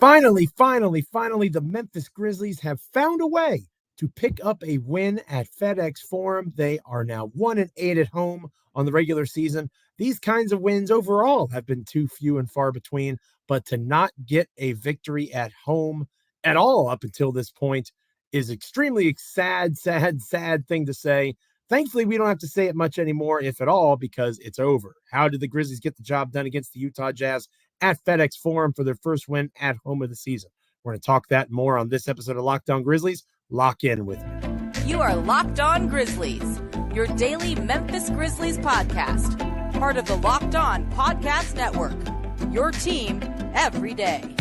Finally, the Memphis Grizzlies have found a way to pick up a win at FedExForum. They are now 1-8 at home on the regular season. These kinds of wins overall have been too few and far between, but to not get a victory at home at all up until this point is extremely sad thing to say. Thankfully, we don't have to say it much anymore, if at all, because it's over. How did the Grizzlies get the job done against the Utah Jazz at FedExForum for their first win at home of the season? We're going to talk that more on this episode of Locked On Grizzlies. Lock in with me. You are Locked On Grizzlies, your daily Memphis Grizzlies podcast, part of the Locked On Podcast Network, your team every day.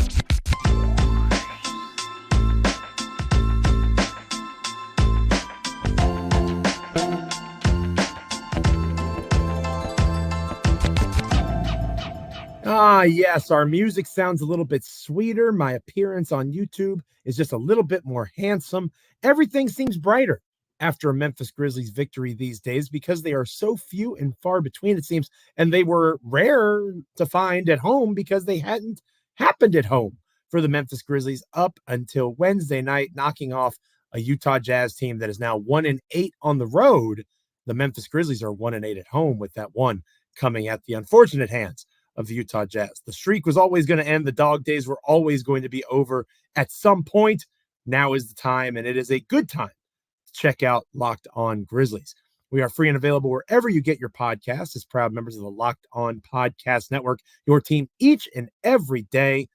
Yes, our music sounds a little bit sweeter. My appearance on YouTube is just a little bit more handsome. Everything seems brighter after a Memphis Grizzlies victory these days because they are so few and far between, it seems, and they were rare to find at home because they hadn't happened at home for the Memphis Grizzlies up until Wednesday night, knocking off a Utah Jazz team that is now 1-8 on the road. The Memphis Grizzlies are 1-8 at home, with that one coming at the unfortunate hands of the Utah Jazz. The streak was always going to end. The dog days were always going to be over at some point. Now is the time, and it is a good time to check out Locked On Grizzlies. We are free and available wherever you get your podcasts as proud members of the Locked On Podcast Network, your team each and every day.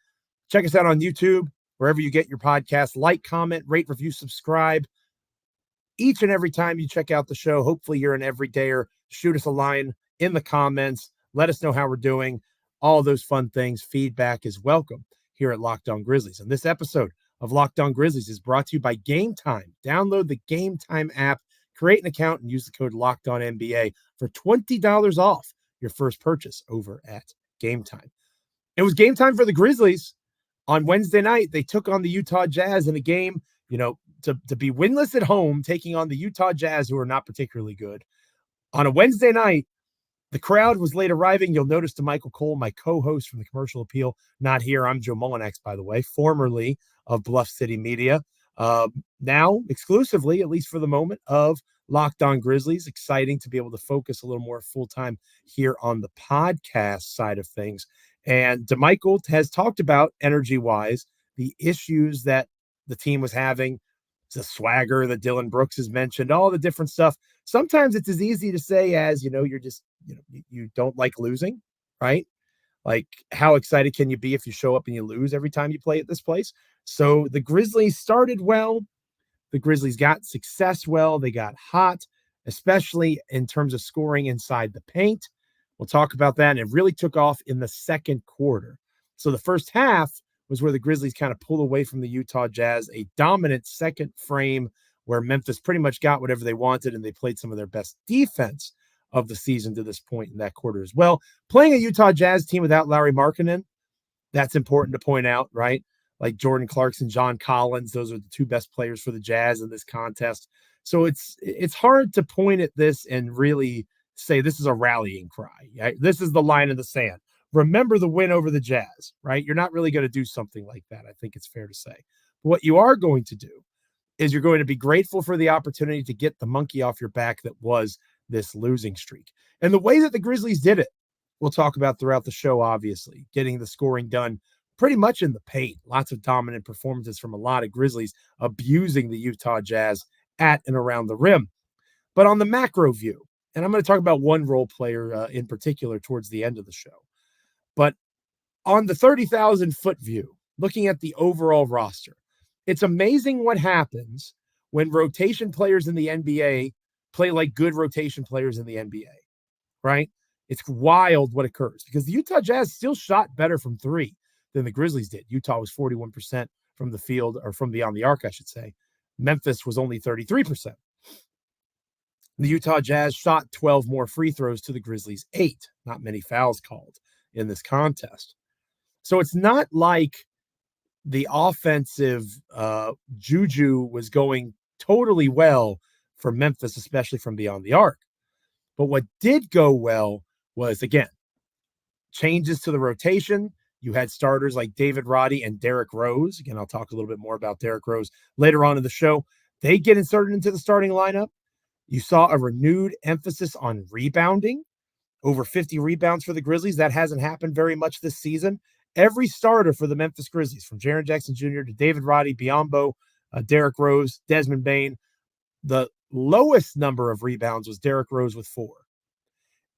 Check us out on YouTube, wherever you get your podcasts. Like, comment, rate, review, subscribe. Each and every time you check out the show, hopefully you're an everydayer. Shoot us a line in the comments. Let us know how we're doing. All those fun things. Feedback is welcome here at Locked On Grizzlies. And this episode of Locked On Grizzlies is brought to you by Game Time. Download the Game Time app, create an account, and use the code LOCKEDONNBA for $20 off your first purchase over at Game Time. It was game time for the Grizzlies. On Wednesday night, they took on the Utah Jazz in a game, to be winless at home, taking on the Utah Jazz, who are not particularly good. On a Wednesday night, the crowd was late arriving. You'll notice to Michael Cole, my co-host from the Commercial Appeal, not here. I'm Joe Mullinax, by the way, formerly of Bluff City Media. Now exclusively, at least for the moment, of Locked On Grizzlies. Exciting to be able to focus a little more full-time here on the podcast side of things. And DeMichael has talked about, energy-wise, the issues that the team was having, the swagger that Dylan Brooks has mentioned, all the different stuff. Sometimes it's as easy to say as, you're just, you don't like losing, right? Like, how excited can you be if you show up and you lose every time you play at this place? So the Grizzlies started well. The Grizzlies got success well. They got hot, especially in terms of scoring inside the paint. We'll talk about that. And it really took off in the second quarter. So the first half was where the Grizzlies kind of pulled away from the Utah Jazz, a dominant second frame where Memphis pretty much got whatever they wanted, and they played some of their best defense of the season to this point in that quarter as well. Playing a Utah Jazz team without Lauri Markkanen, that's important to point out, right? Like Jordan Clarkson, John Collins, those are the two best players for the Jazz in this contest. So it's hard to point at this and really say this is a rallying cry. Right? This is the line in the sand. Remember the win over the Jazz, right? You're not really going to do something like that. I think it's fair to say. But what you are going to do is you're going to be grateful for the opportunity to get the monkey off your back that was this losing streak. And the way that the Grizzlies did it, we'll talk about throughout the show, obviously, getting the scoring done pretty much in the paint. Lots of dominant performances from a lot of Grizzlies abusing the Utah Jazz at and around the rim. But on the macro view, and I'm going to talk about one role player in particular towards the end of the show, but on the 30,000-foot view, looking at the overall roster, it's amazing what happens when rotation players in the NBA play like good rotation players in the NBA, right? It's wild what occurs because the Utah Jazz still shot better from three than the Grizzlies did. Utah was 41% from the field, or from beyond the arc, I should say. Memphis was only 33%. The Utah Jazz shot 12 more free throws to the Grizzlies' 8. Not many fouls called in this contest. So it's not like the offensive juju was going totally well for Memphis, especially from beyond the arc. But what did go well was, again, changes to the rotation, You had starters like David Roddy and Derrick Rose. Again, I'll talk a little bit more about Derrick Rose later on in the show. They get inserted into the starting lineup. You saw a renewed emphasis on rebounding, over 50 rebounds for the Grizzlies. That hasn't happened very much this season. Every starter for the Memphis Grizzlies, from Jaren Jackson Jr. to David Roddy, Biyombo, Derrick Rose, Desmond Bane, the lowest number of rebounds was Derrick Rose with 4.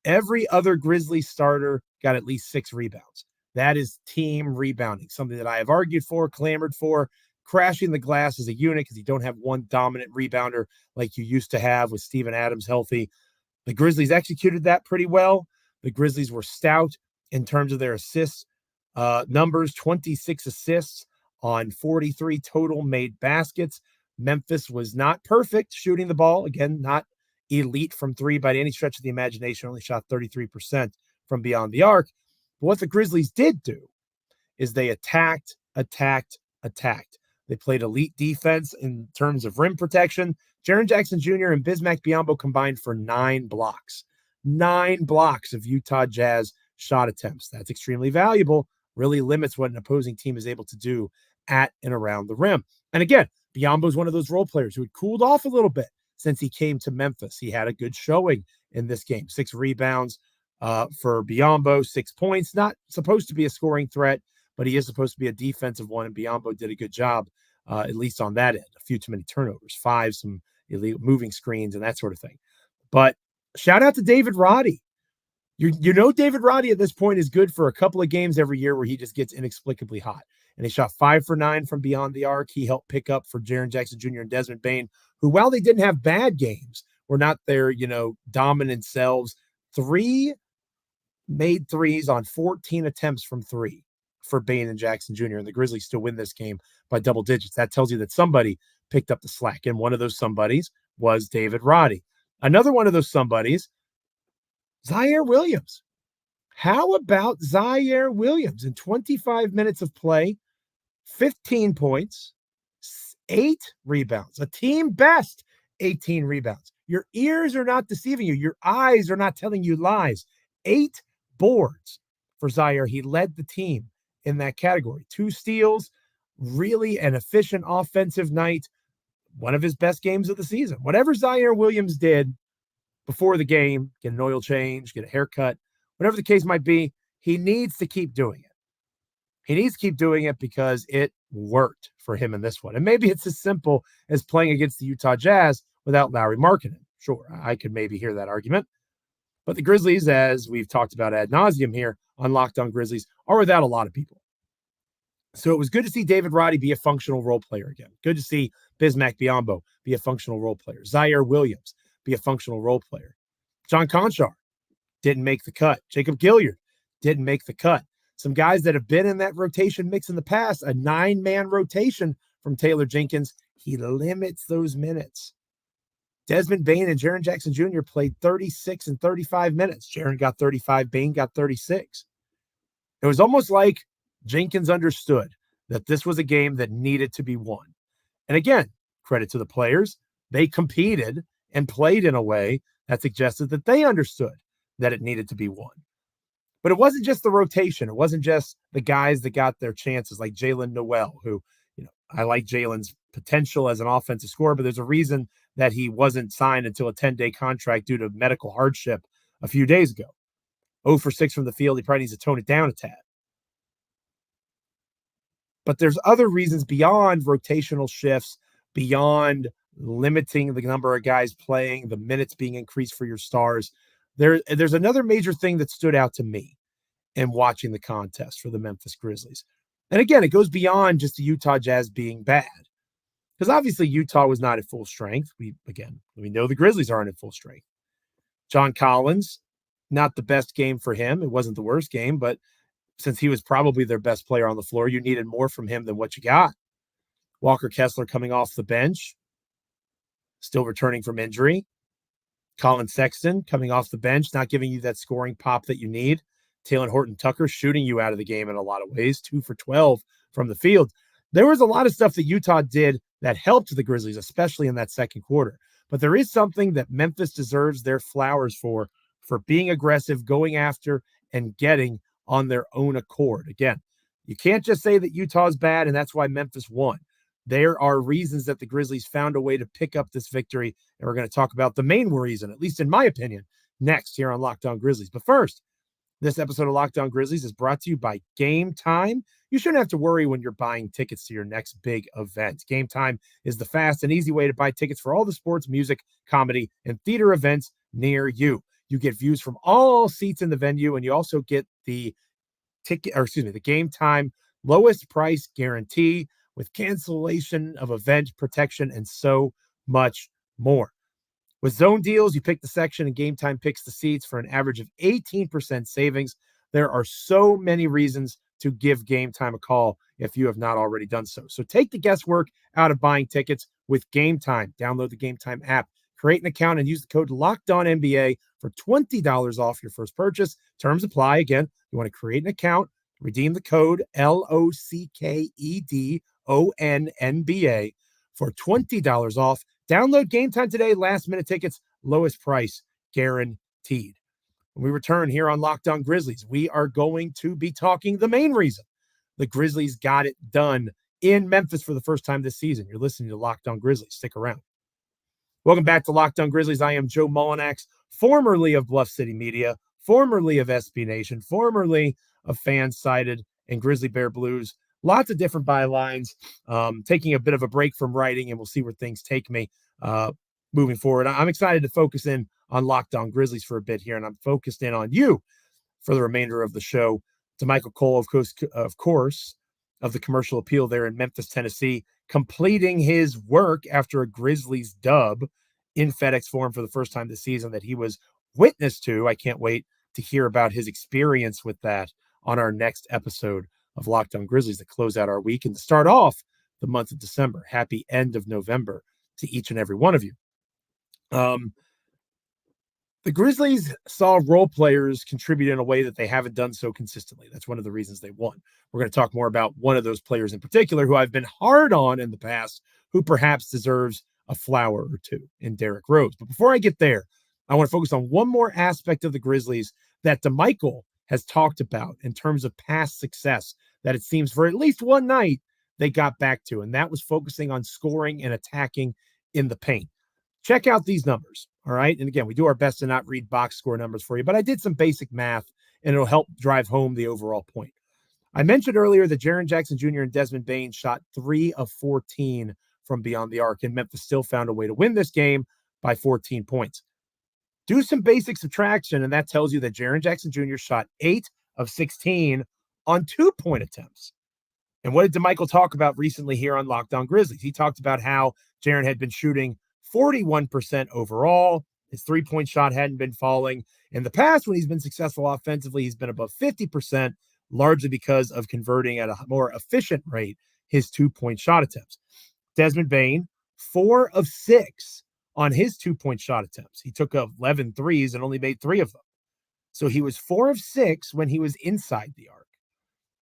Every other Grizzlies starter got at least 6 rebounds. That is team rebounding, something that I have argued for, clamored for, crashing the glass as a unit because you don't have one dominant rebounder like you used to have with Steven Adams healthy. The Grizzlies executed that pretty well. The Grizzlies were stout in terms of their assists numbers, 26 assists on 43 total made baskets. Memphis was not perfect shooting the ball. Again, not elite from 3 by any stretch of the imagination, only shot 33% from beyond the arc. But what the Grizzlies did do is they attacked. They played elite defense in terms of rim protection. Jaren Jackson Jr. and Bismack Biyombo combined for 9 blocks. 9 blocks of Utah Jazz shot attempts. That's extremely valuable. Really limits what an opposing team is able to do at and around the rim. And again, Biyombo is one of those role players who had cooled off a little bit since he came to Memphis. He had a good showing in this game. 6 rebounds for Biyombo, 6 points. Not supposed to be a scoring threat, but he is supposed to be a defensive one, and Biyombo did a good job, at least on that end. A few too many turnovers, 5, some illegal moving screens, and that sort of thing. But shout out to David Roddy. You know David Roddy at this point is good for a couple of games every year where he just gets inexplicably hot. And he shot 5 for 9 from beyond the arc. He helped pick up for Jaren Jackson Jr. and Desmond Bane, who, while they didn't have bad games, were not their, dominant selves. 3 made threes on 14 attempts from 3 for Bane and Jackson Jr. And the Grizzlies still win this game by double digits. That tells you that somebody picked up the slack. And one of those somebodies was David Roddy. Another one of those somebodies, Zaire Williams. How about Zaire Williams in 25 minutes of play, 15 points, 8 rebounds, a team best 18 rebounds. Your ears are not deceiving you. Your eyes are not telling you lies. 8 boards for Zaire. He led the team in that category. 2 steals, really an efficient offensive night. One of his best games of the season. Whatever Zaire Williams did before the game, get an oil change, get a haircut, whatever the case might be, he needs to keep doing it. He needs to keep doing it because it worked for him in this one. And maybe it's as simple as playing against the Utah Jazz without Lauri Markkanen. Sure, I could maybe hear that argument. But the Grizzlies, as we've talked about ad nauseum here on Locked On Grizzlies, are without a lot of people. So it was good to see David Roddy be a functional role player again. Good to see Bismack Biyombo be a functional role player. Zaire Williams be a functional role player. John Conchar didn't make the cut. Jacob Gilyard didn't make the cut. Some guys that have been in that rotation mix in the past, a 9-man rotation from Taylor Jenkins, he limits those minutes. Desmond Bane and Jaren Jackson Jr. played 36 and 35 minutes. Jaren got 35, Bane got 36. It was almost like Jenkins understood that this was a game that needed to be won. And again, credit to the players. They competed and played in a way that suggested that they understood that it needed to be won. But it wasn't just the rotation. It wasn't just the guys that got their chances, like Jalen Noel, who, I like Jalen's potential as an offensive scorer, but there's a reason that he wasn't signed until a 10-day contract due to medical hardship a few days ago. 0 for 6 from the field. He probably needs to tone it down a tad. But there's other reasons beyond rotational shifts, beyond limiting the number of guys playing, the minutes being increased for your stars. There's another major thing that stood out to me in watching the contest for the Memphis Grizzlies. And again, it goes beyond just the Utah Jazz being bad. Because obviously Utah was not at full strength. We know the Grizzlies aren't at full strength. John Collins, not the best game for him. It wasn't the worst game, but since he was probably their best player on the floor, you needed more from him than what you got. Walker Kessler coming off the bench, still returning from injury. Colin Sexton coming off the bench, not giving you that scoring pop that you need. Talen Horton-Tucker shooting you out of the game in a lot of ways, 2 for 12 from the field. There was a lot of stuff that Utah did that helped the Grizzlies, especially in that second quarter. But there is something that Memphis deserves their flowers for being aggressive, going after, and getting on their own accord. Again, You can't just say that Utah's bad and that's why Memphis won. There are reasons that the Grizzlies found a way to pick up this victory, and we're going to talk about the main reason, at least in my opinion, next here on Locked On Grizzlies. But first, this episode of Locked On Grizzlies is brought to you by Game Time. You shouldn't have to worry when you're buying tickets to your next big event. Game Time is the fast and easy way to buy tickets for all the sports, music, comedy, and theater events near you. You get views from all seats in the venue, and you also get the Game Time lowest price guarantee with cancellation of event protection and so much more. With zone deals, you pick the section and Game Time picks the seats for an average of 18% savings. There are so many reasons to give Game Time a call if you have not already done so. So take the guesswork out of buying tickets with Game Time. Download the Game Time app, create an account, and use the code LOCKEDONNBA for $20 off your first purchase. Terms apply. Again, you want to create an account, redeem the code LOCKEDONNBA for $20 off. Download Game Time today. Last minute tickets, lowest price guaranteed. When we return here on Locked On Grizzlies, we are going to be talking the main reason the Grizzlies got it done in Memphis for the first time this season. You're listening to Locked On Grizzlies. Stick around. Welcome back to Locked On Grizzlies. I am Joe Mullinax, formerly of Bluff City Media, formerly of SB Nation, formerly of Fansided and Grizzly Bear Blues. Lots of different bylines. Taking a bit of a break from writing, and we'll see where things take me moving forward. I'm excited to focus in on Locked On Grizzlies for a bit here, and I'm focused in on you for the remainder of the show. To Michael Cole, of course, of the Commercial Appeal there in Memphis, Tennessee, completing his work after a Grizzlies dub in FedExForum for the first time this season that he was witness to. I can't wait to hear about his experience with that on our next episode of Locked On Grizzlies to close out our week and to start off the month of December. Happy end of November to each and every one of you. The Grizzlies saw role players contribute in a way that they haven't done so consistently. That's one of the reasons they won. We're going to talk more about one of those players in particular who I've been hard on in the past, who perhaps deserves a flower or two in Derrick Rose. But before I get there, I want to focus on one more aspect of the Grizzlies that DeMichael has talked about in terms of past success that it seems for at least one night they got back to, and that was focusing on scoring and attacking in the paint. Check out these numbers, all right? And again, we do our best to not read box score numbers for you, but I did some basic math, and it'll help drive home the overall point. I mentioned earlier that Jaren Jackson Jr. and Desmond Bane shot 3 of 14 from beyond the arc, and Memphis still found a way to win this game by 14 points. Do some basic subtraction, and that tells you that Jaren Jackson Jr. shot 8 of 16 on 2-point attempts. And what did DeMichael talk about recently here on Locked On Grizzlies? He talked about how Jaren had been shooting 41% overall. His 3-point shot hadn't been falling. In the past, when he's been successful offensively, he's been above 50%, largely because of converting at a more efficient rate his 2-point shot attempts. Desmond Bane, 4 of 6 on his 2-point shot attempts. He took 11 threes and only made 3 of them. So he was 4 of 6 when he was inside the arc.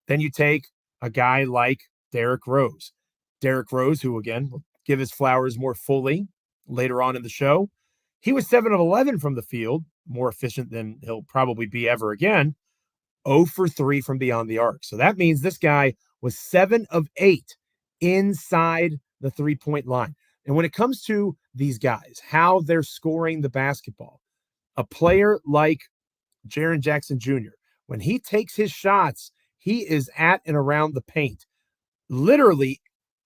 Then you take a guy like Derrick Rose. Derrick Rose, who, again, will give his flowers more fully later on in the show. He was 7 of 11 from the field, more efficient than he'll probably be ever again. 0 for 3 from beyond the arc. So that means this guy was 7 of 8 inside the 3-point line. And when it comes to these guys, how they're scoring the basketball, a player like Jaren Jackson Jr., when he takes his shots, he is at and around the paint. Literally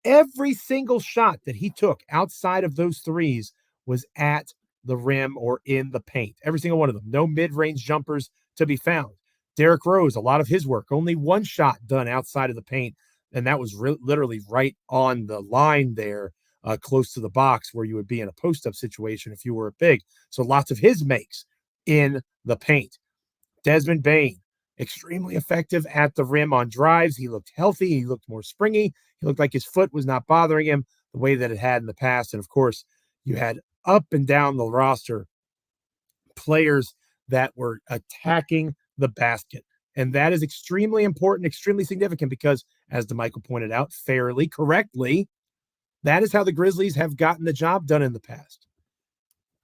every single shot that he took outside of those threes was at the rim or in the paint. Every single one of them. No mid-range jumpers to be found. Derrick Rose, a lot of his work, only one shot done outside of the paint, and that was literally right on the line there, close to the box where you would be in a post-up situation if you were a big. So lots of his makes in the paint. Desmond Bane, extremely effective at the rim on drives. He looked healthy. He looked more springy. He looked like his foot was not bothering him the way that it had in the past. And, of course, you had up and down the roster players that were attacking the basket. And that is extremely important, extremely significant because, as DeMichael pointed out fairly, correctly, that is how the Grizzlies have gotten the job done in the past.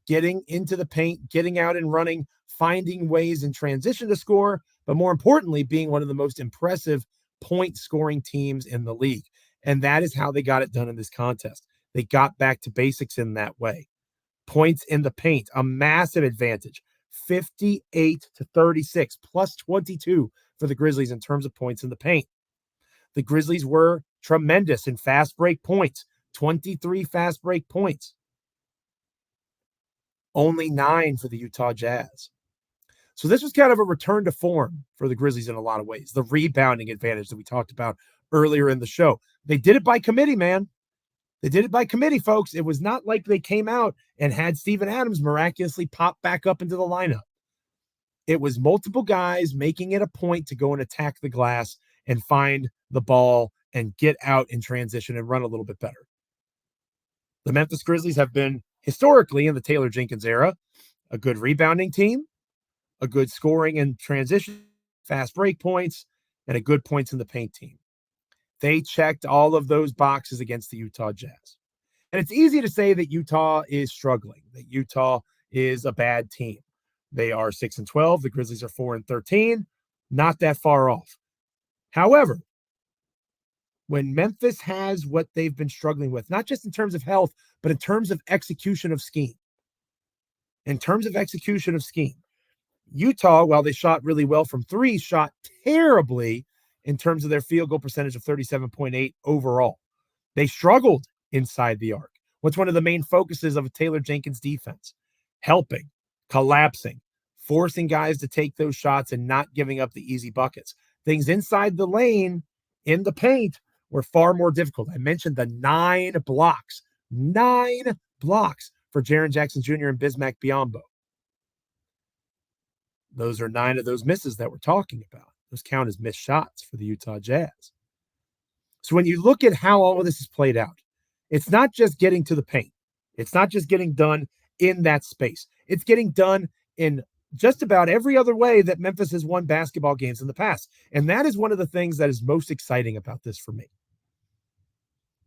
Getting into the paint, getting out and running, finding ways in transition to score, but more importantly, being one of the most impressive point scoring teams in the league. And that is how they got it done in this contest. They got back to basics in that way. Points in the paint, a massive advantage, 58-36, plus 22 for the Grizzlies in terms of points in the paint. The Grizzlies were tremendous in fast break points, 23 fast break points. Only 9 for the Utah Jazz. So this was kind of a return to form for the Grizzlies in a lot of ways. The rebounding advantage that we talked about earlier in the show. They did it by committee, man. They did it by committee, folks. It was not like they came out and had Steven Adams miraculously pop back up into the lineup. It was multiple guys making it a point to go and attack the glass and find the ball and get out in transition and run a little bit better. The Memphis Grizzlies have been historically in the Taylor Jenkins era a good rebounding team, a good scoring and transition, fast break points, and a good points in the paint team. They checked all of those boxes against the Utah Jazz. And it's easy to say that Utah is struggling, that Utah is a bad team. They are 6-12. The Grizzlies are 4-13. Not that far off. However, when Memphis has what they've been struggling with, not just in terms of health, but in terms of execution of scheme. Utah, while they shot really well from three, shot terribly in terms of their field goal percentage of 37.8 overall. They struggled inside the arc. What's one of the main focuses of a Taylor Jenkins defense? Helping, collapsing, forcing guys to take those shots and not giving up the easy buckets. Things inside the lane, in the paint, were far more difficult. I mentioned the 9 blocks for Jaren Jackson Jr. and Bismack Biyombo. Those are 9 of those misses that we're talking about. Those count as missed shots for the Utah Jazz. So when you look at how all of this is played out, it's not just getting to the paint. It's not just getting done in that space. It's getting done in just about every other way that Memphis has won basketball games in the past. And that is one of the things that is most exciting about this for me.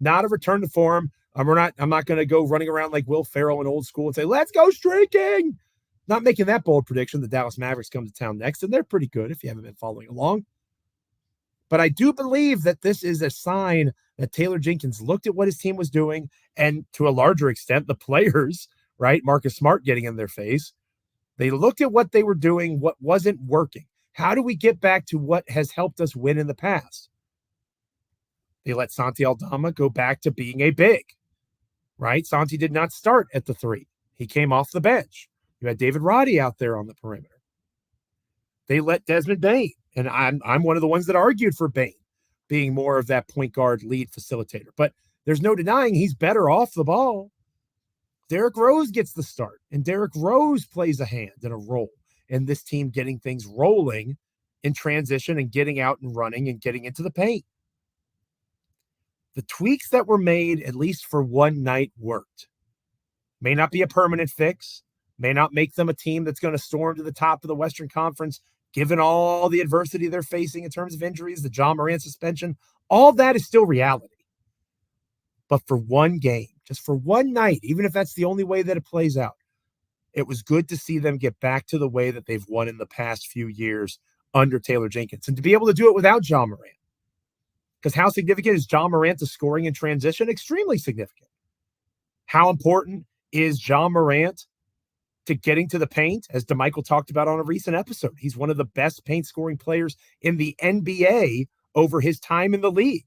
Not a return to form. I'm not going to go running around like Will Ferrell in old school and say, let's go streaking. Not making that bold prediction. The Dallas Mavericks come to town next, and they're pretty good if you haven't been following along. But I do believe that this is a sign that Taylor Jenkins looked at what his team was doing, and to a larger extent, the players, right? Marcus Smart getting in their face. They looked at what they were doing, what wasn't working. How do we get back to what has helped us win in the past? They let Santi Aldama go back to being a big, right? Santi did not start at the 3. He came off the bench. You had David Roddy out there on the perimeter. They let Desmond Bane, and I'm one of the ones that argued for Bane being more of that point guard lead facilitator. But there's no denying he's better off the ball. Derrick Rose gets the start, and Derrick Rose plays a hand and a role in this team getting things rolling in transition and getting out and running and getting into the paint. The tweaks that were made, at least for one night, worked. May not be a permanent fix. May not make them a team that's going to storm to the top of the Western Conference, given all the adversity they're facing in terms of injuries, the John Morant suspension. All that is still reality. But for one game, just for one night, even if that's the only way that it plays out, it was good to see them get back to the way that they've won in the past few years under Taylor Jenkins. And to be able to do it without John Morant. Because how significant is John Morant to scoring in transition? Extremely significant. How important is John Morant to getting to the paint, as DeMichael talked about on a recent episode? He's one of the best paint scoring players in the NBA over his time in the league.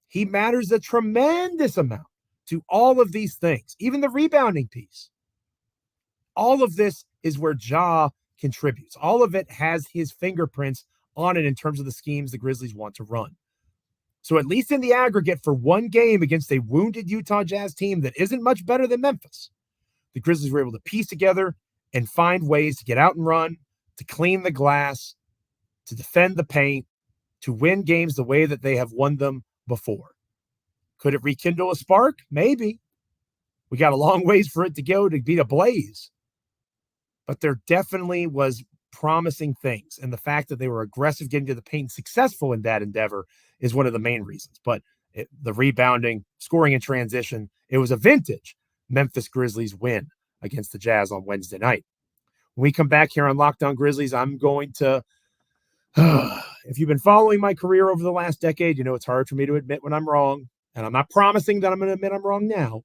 He matters a tremendous amount to all of these things, even the rebounding piece. All of this is where Ja contributes. All of it has his fingerprints on it in terms of the schemes the Grizzlies want to run. So at least in the aggregate, for one game against a wounded Utah Jazz team that isn't much better than Memphis, the Grizzlies were able to piece together and find ways to get out and run, to clean the glass, to defend the paint, to win games the way that they have won them before. Could it rekindle a spark? Maybe. We got a long ways for it to go to be a blaze. But there definitely was promising things. And the fact that they were aggressive getting to the paint, successful in that endeavor, is one of the main reasons. But the rebounding, scoring in transition, it was a vintage Memphis Grizzlies win against the Jazz on Wednesday night. When we come back here on Locked On Grizzlies, I'm going to If you've been following my career over the last decade, you know it's hard for me to admit when I'm wrong. And I'm not promising that I'm going to admit I'm wrong now,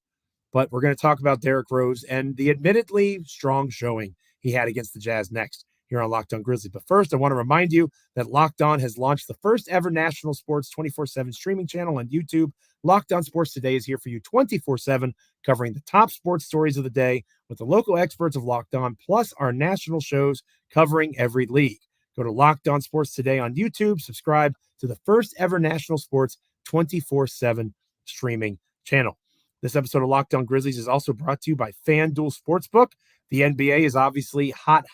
but we're going to talk about Derrick Rose and the admittedly strong showing he had against the Jazz next here on Locked On Grizzlies. But first, I want to remind you that Locked On has launched the first ever national sports 24/7 streaming channel on YouTube. Locked On Sports Today is here for you 24/7, covering the top sports stories of the day with the local experts of Locked On, plus our national shows covering every league. Go to Locked On Sports Today on YouTube, subscribe to the first ever national sports 24/7 streaming channel. This episode of Locked On Grizzlies is also brought to you by FanDuel Sportsbook. The NBA is obviously hot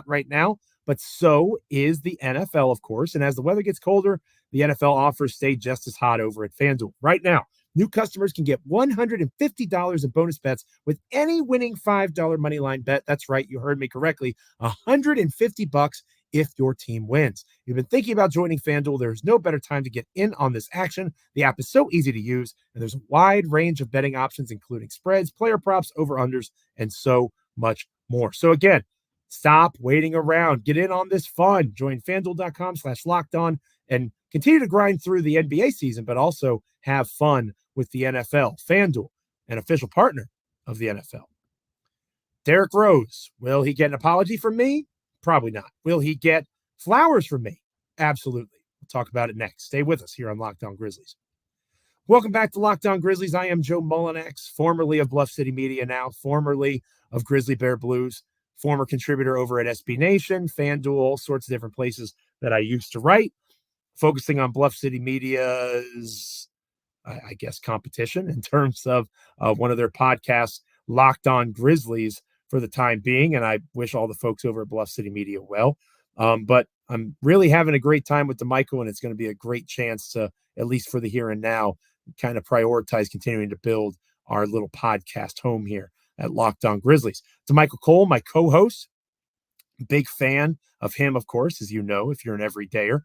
right now, but so is the NFL, of course. And as the weather gets colder, the NFL offers stay just as hot over at FanDuel. Right now, new customers can get $150 in bonus bets with any winning $5 moneyline bet. That's right, you heard me correctly, $150 if your team wins. You've been thinking about joining FanDuel. There's no better time to get in on this action. The app is so easy to use, and there's a wide range of betting options, including spreads, player props, over-unders, and so much more. So again, stop waiting around. Get in on this fun. Join FanDuel.com/lockedon and continue to grind through the NBA season, but also have fun with the NFL. FanDuel, an official partner of the NFL. Derrick Rose, will he get an apology from me? Probably not. Will he get flowers from me? Absolutely. We'll talk about it next. Stay with us here on Locked On Grizzlies. Welcome back to Locked On Grizzlies. I am Joe Mullinax, formerly of Bluff City Media, now formerly of Grizzly Bear Blues, former contributor over at SB Nation, FanDuel, all sorts of different places that I used to write, focusing on Bluff City Media's, I guess, competition in terms of one of their podcasts, Locked On Grizzlies, for the time being, and I wish all the folks over at Bluff City Media well. But I'm really having a great time with DeMichael, and it's going to be a great chance to, at least for the here and now, kind of prioritize continuing to build our little podcast home here at Locked On Grizzlies. DeMichael Cole, my co-host, big fan of him, of course, as you know, if you're an everydayer.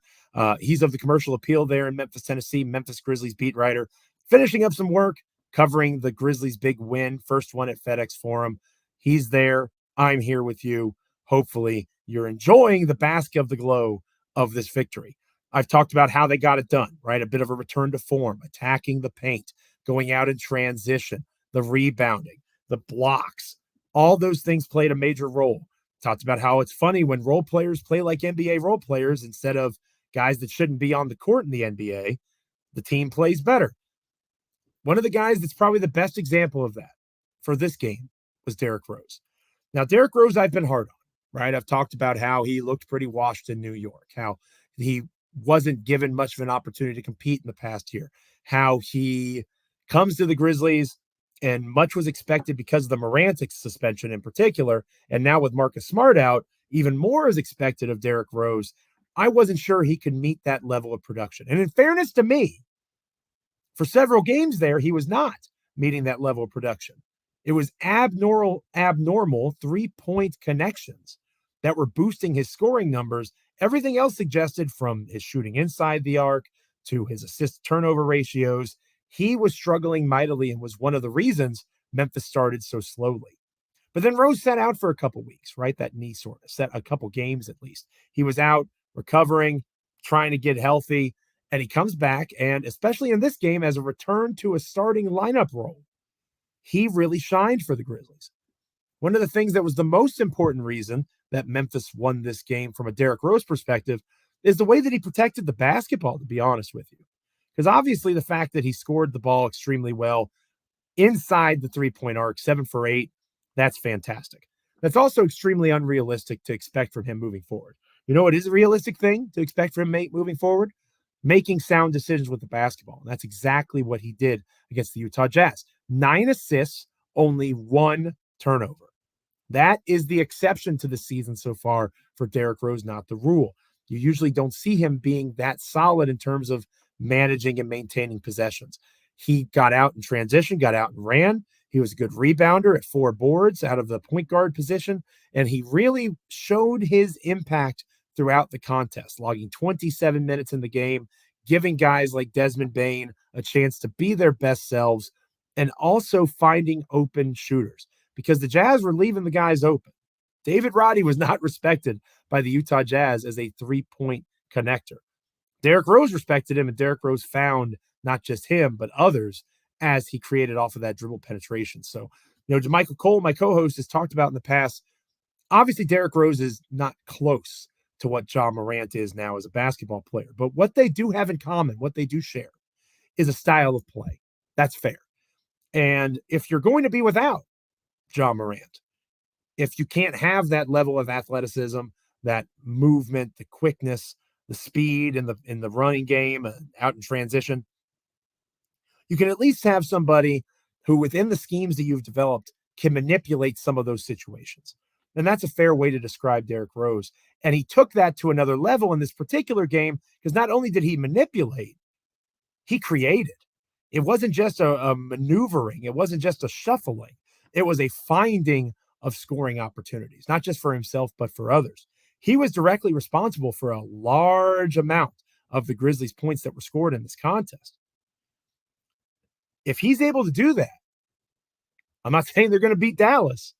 He's of the Commercial Appeal there in Memphis, Tennessee, Memphis Grizzlies beat writer, finishing up some work covering the Grizzlies' big win, first one at FedExForum. He's there. I'm here with you. Hopefully, you're enjoying the bask of the glow of this victory. I've talked about how they got it done, right? A bit of a return to form, attacking the paint, going out in transition, the rebounding, the blocks. All those things played a major role. Talked about how it's funny when role players play like NBA role players instead of guys that shouldn't be on the court in the NBA. The team plays better. One of the guys that's probably the best example of that for this game was Derrick Rose. Now, Derrick Rose, I've been hard on, right? I've talked about how he looked pretty washed in New York, how he wasn't given much of an opportunity to compete in the past year, how he comes to the Grizzlies and much was expected because of the Morant suspension in particular. And now with Marcus Smart out, even more is expected of Derrick Rose. I wasn't sure he could meet that level of production. And in fairness to me, for several games there, he was not meeting that level of production. It was abnormal three-point connections that were boosting his scoring numbers. Everything else suggested, from his shooting inside the arc to his assist turnover ratios, he was struggling mightily and was one of the reasons Memphis started so slowly. But then Rose sat out for a couple weeks, right? That knee sort of set a couple games at least. He was out recovering, trying to get healthy, and he comes back, and especially in this game as a return to a starting lineup role, he really shined for the Grizzlies. One of the things that was the most important reason that Memphis won this game from a Derrick Rose perspective is the way that he protected the basketball, to be honest with you. Because obviously the fact that he scored the ball extremely well inside the three-point arc, 7 for 8, that's fantastic. That's also extremely unrealistic to expect from him moving forward. You know what is a realistic thing to expect from him moving forward? Making sound decisions with the basketball. And that's exactly what he did against the Utah Jazz. 9 assists, only 1 turnover. That is the exception to the season so far for Derrick Rose, not the rule. You usually don't see him being that solid in terms of managing and maintaining possessions. He got out in transition, got out and ran. He was a good rebounder at 4 boards out of the point guard position, and he really showed his impact throughout the contest, logging 27 minutes in the game, giving guys like Desmond Bane a chance to be their best selves, and also finding open shooters because the Jazz were leaving the guys open. David Roddy was not respected by the Utah Jazz as a three-point connector. Derrick Rose respected him, and Derrick Rose found not just him, but others as he created off of that dribble penetration. So, Michael Cole, my co-host, has talked about in the past, obviously Derrick Rose is not close to what Joe Morant is now as a basketball player, but what they do have in common, what they do share, is a style of play. That's fair. And if you're going to be without Joe Morant, if you can't have that level of athleticism, that movement, the quickness, the speed in the running game, out in transition, you can at least have somebody who within the schemes that you've developed can manipulate some of those situations. And that's a fair way to describe Derrick Rose. And he took that to another level in this particular game, because not only did he manipulate, he created. It wasn't just a maneuvering. It wasn't just a shuffling. It was a finding of scoring opportunities, not just for himself, but for others. He was directly responsible for a large amount of the Grizzlies' points that were scored in this contest. If he's able to do that, I'm not saying they're going to beat Dallas,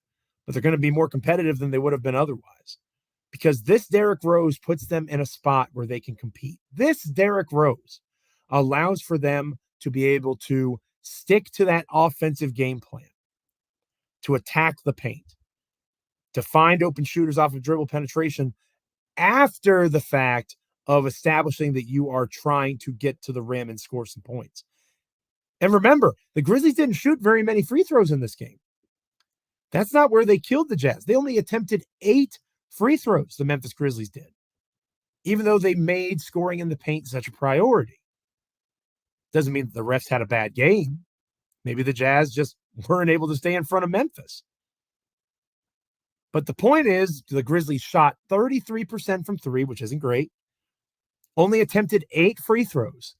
but they're going to be more competitive than they would have been otherwise, because this Derrick Rose puts them in a spot where they can compete. This Derrick Rose allows for them to be able to stick to that offensive game plan, to attack the paint, to find open shooters off of dribble penetration after the fact of establishing that you are trying to get to the rim and score some points. And remember, the Grizzlies didn't shoot very many free throws in this game. That's not where they killed the Jazz. They only attempted 8 free throws, the Memphis Grizzlies did, even though they made scoring in the paint such a priority. Doesn't mean that the refs had a bad game. Maybe the Jazz just weren't able to stay in front of Memphis. But the point is, the Grizzlies shot 33% from 3, which isn't great, only attempted 8 free throws,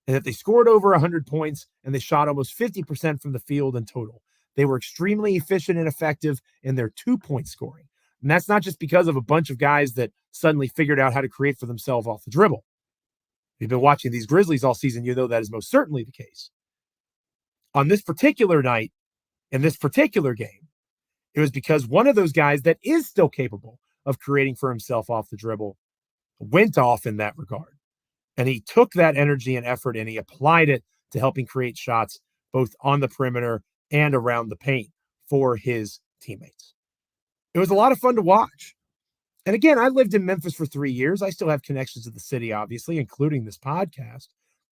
and that they scored over 100 points, and they shot almost 50% from the field in total. They were extremely efficient and effective in their 2-point scoring. And that's not just because of a bunch of guys that suddenly figured out how to create for themselves off the dribble. If you've been watching these Grizzlies all season, you know that is most certainly the case. On this particular night, in this particular game, it was because one of those guys that is still capable of creating for himself off the dribble went off in that regard. And he took that energy and effort and he applied it to helping create shots both on the perimeter and around the paint for his teammates. It was a lot of fun to watch. And again, I lived in Memphis for 3 years. I still have connections to the city, obviously, including this podcast.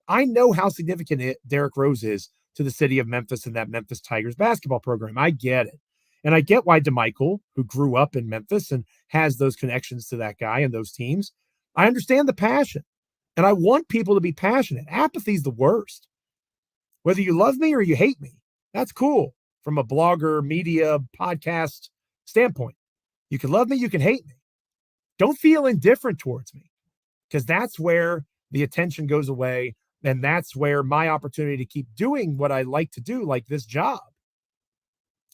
I know how significant Derrick Rose is to the city of Memphis and that Memphis Tigers basketball program. I get it. And I get why DeMichael, who grew up in Memphis and has those connections to that guy and those teams, I understand the passion. And I want people to be passionate. Apathy is the worst. Whether you love me or you hate me, that's cool from a blogger, media, podcast standpoint. You can love me, you can hate me. Don't feel indifferent towards me, because that's where the attention goes away. And that's where my opportunity to keep doing what I like to do, like this job,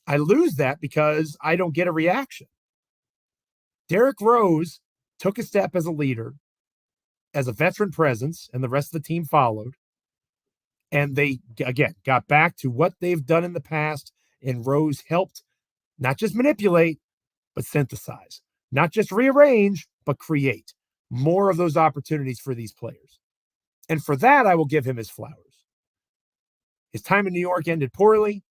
I lose that because I don't get a reaction. Derrick Rose took a step as a leader, as a veteran presence, and the rest of the team followed. And they, again, got back to what they've done in the past. And Rose helped not just manipulate, but synthesize. Not just rearrange, but create more of those opportunities for these players. And for that, I will give him his flowers. His time in New York ended poorly.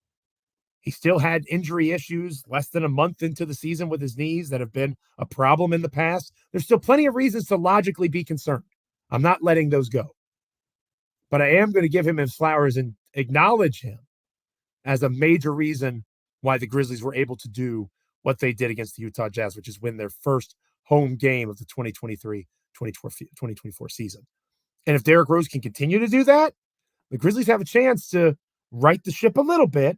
He still had injury issues less than a month into the season with his knees that have been a problem in the past. There's still plenty of reasons to logically be concerned. I'm not letting those go. But I am going to give him his flowers and acknowledge him as a major reason why the Grizzlies were able to do what they did against the Utah Jazz, which is win their first home game of the 2023-2024 season. And if Derrick Rose can continue to do that, the Grizzlies have a chance to right the ship a little bit,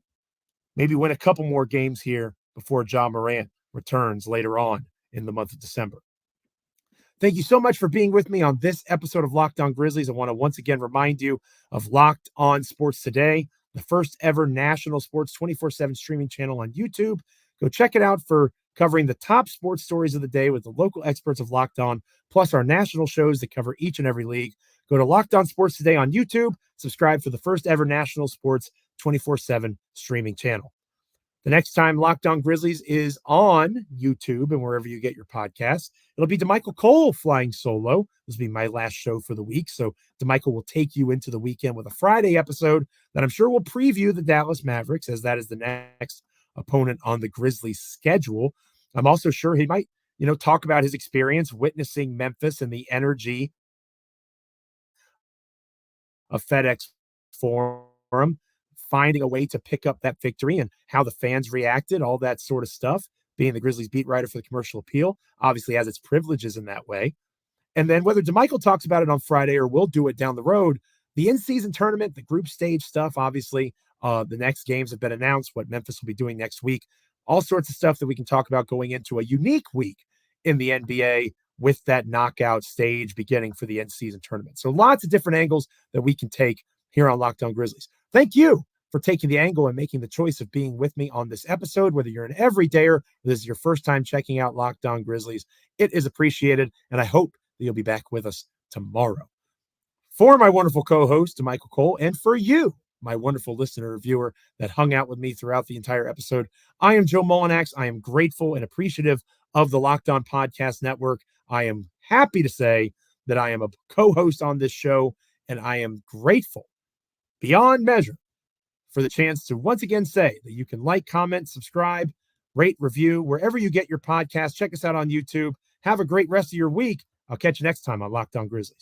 maybe win a couple more games here before Joe Morant returns later on in the month of December. Thank you so much for being with me on this episode of Locked On Grizzlies. I want to once again remind you of Locked On Sports Today, the first ever national sports 24/7 streaming channel on YouTube. Go check it out for covering the top sports stories of the day with the local experts of Locked On, plus our national shows that cover each and every league. Go to Locked On Sports Today on YouTube. Subscribe for the first ever national sports 24/7 streaming channel. The next time Locked On Grizzlies is on YouTube and wherever you get your podcasts, it'll be DeMichael Cole flying solo. This will be my last show for the week. So DeMichael will take you into the weekend with a Friday episode that I'm sure will preview the Dallas Mavericks, as that is the next opponent on the Grizzlies schedule. I'm also sure he might, talk about his experience witnessing Memphis and the energy of FedEx Forum, finding a way to pick up that victory and how the fans reacted, all that sort of stuff. Being the Grizzlies beat writer for the Commercial Appeal obviously has its privileges in that way. And then whether DeMichael talks about it on Friday or we'll do it down the road, the in-season tournament, the group stage stuff, obviously, the next games have been announced, what Memphis will be doing next week, all sorts of stuff that we can talk about going into a unique week in the NBA with that knockout stage beginning for the in-season tournament. So lots of different angles that we can take here on Locked On Grizzlies. Thank you for taking the angle and making the choice of being with me on this episode, whether you're an everydayer or this is your first time checking out Locked On Grizzlies. It is appreciated, and I hope that you'll be back with us tomorrow. For my wonderful co-host, DeMichael Cole, and for you, my wonderful listener or viewer that hung out with me throughout the entire episode, I am Joe Mullinax. I am grateful and appreciative of the Locked On Podcast Network. I am happy to say that I am a co-host on this show, and I am grateful beyond measure for the chance to once again say that you can like, comment, subscribe, rate, review, wherever you get your podcast. Check us out on YouTube. Have a great rest of your week. I'll catch you next time on Locked On Grizzlies.